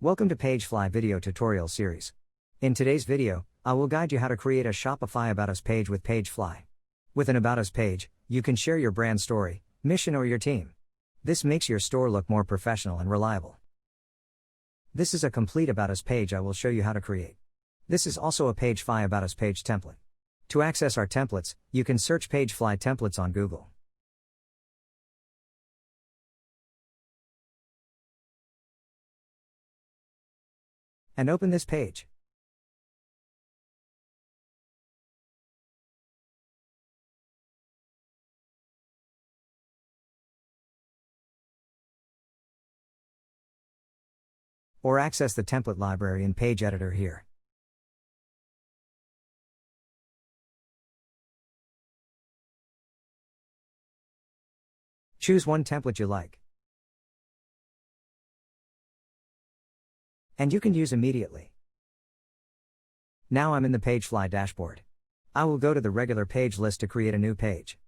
Welcome to PageFly video tutorial series. In today's video, I will guide you how to create a Shopify About Us page with PageFly. With an About Us page, you can share your brand story, mission or your team. This makes your store look more professional and reliable. This is a complete About Us page I will show you how to create. This is also a PageFly About Us page template. To access our templates, you can search PageFly templates on Google. And open this page. Or access the template library in Page Editor here. Choose one template you like. And you can use immediately. Now I'm in the PageFly dashboard. I will go to the regular page list to create a new page.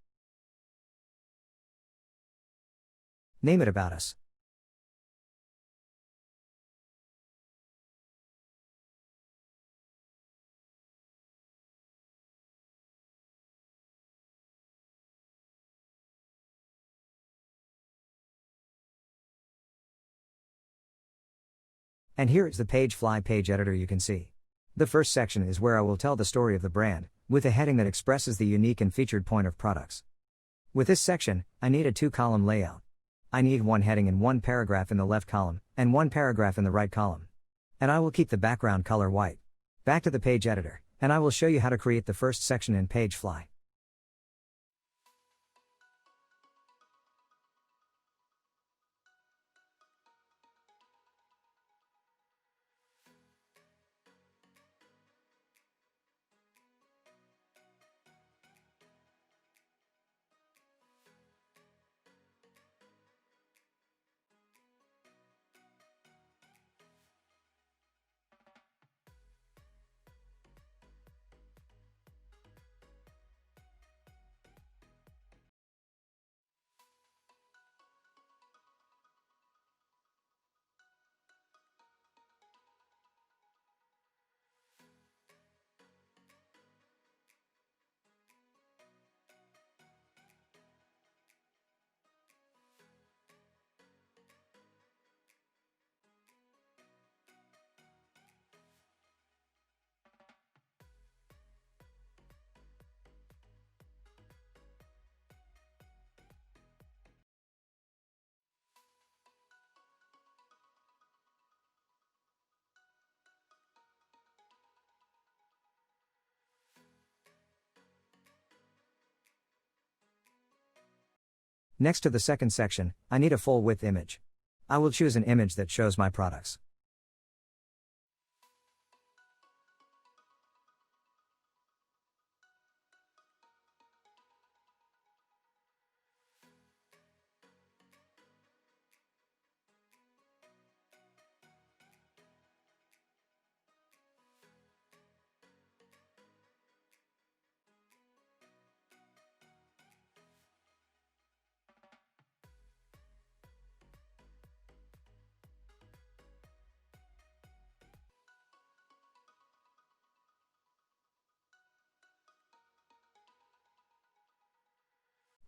Name it About Us. And here is the PageFly page editor you can see. The first section is where I will tell the story of the brand, with a heading that expresses the unique and featured point of products. With this section, I need a 2-column layout. I need one heading and one paragraph in the left column, and one paragraph in the right column. And I will keep the background color white. Back to the page editor, and I will show you how to create the first section in PageFly. Next to the second section, I need a full-width image. I will choose an image that shows my products.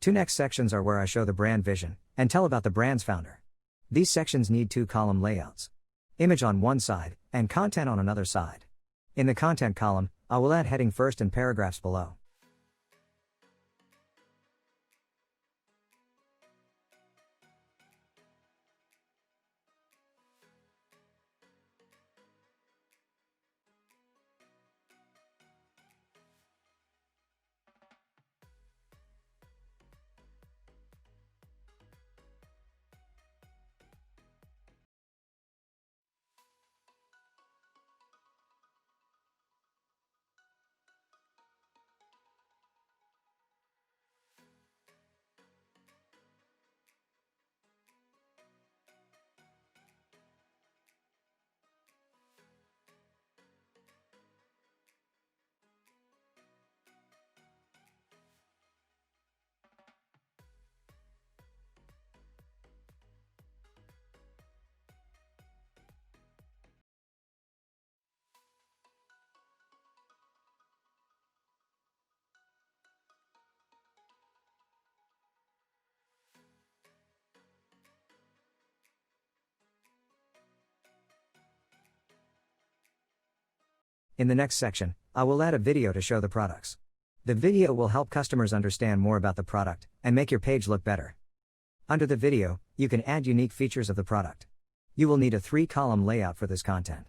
Two next sections are where I show the brand vision, and tell about the brand's founder. These sections need 2-column layouts. Image on one side, and content on another side. In the content column, I will add heading first and paragraphs below. In the next section, I will add a video to show the products. The video will help customers understand more about the product and make your page look better. Under the video, you can add unique features of the product. You will need a 3-column layout for this content.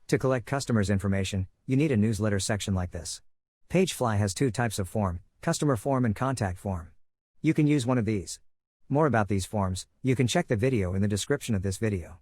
To collect customers' information, you need a newsletter section like this. PageFly has 2 types of form, customer form and contact form. You can use one of these. More about these forms, you can check the video in the description of this video.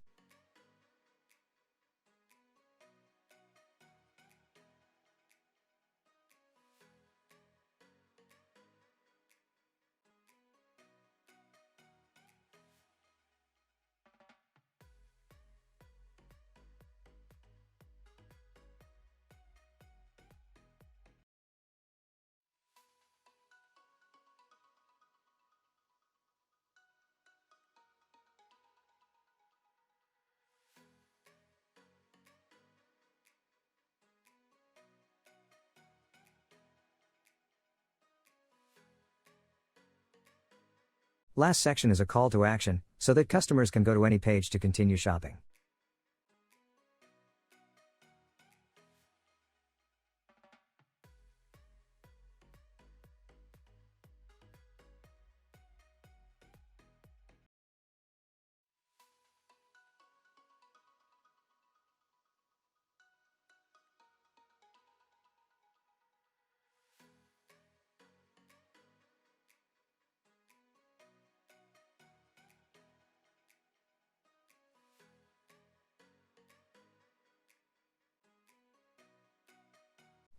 Last section is a call to action, so that customers can go to any page to continue shopping.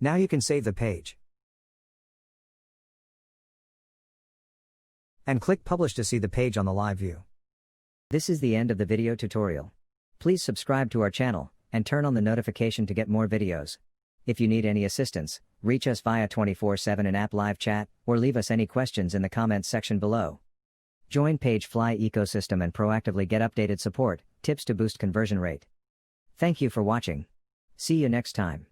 Now you can save the page. And click Publish to see the page on the live view. This is the end of the video tutorial. Please subscribe to our channel, and turn on the notification to get more videos. If you need any assistance, reach us via 24/7 in-app live chat, or leave us any questions in the comments section below. Join PageFly ecosystem and proactively get updated support, tips to boost conversion rate. Thank you for watching. See you next time.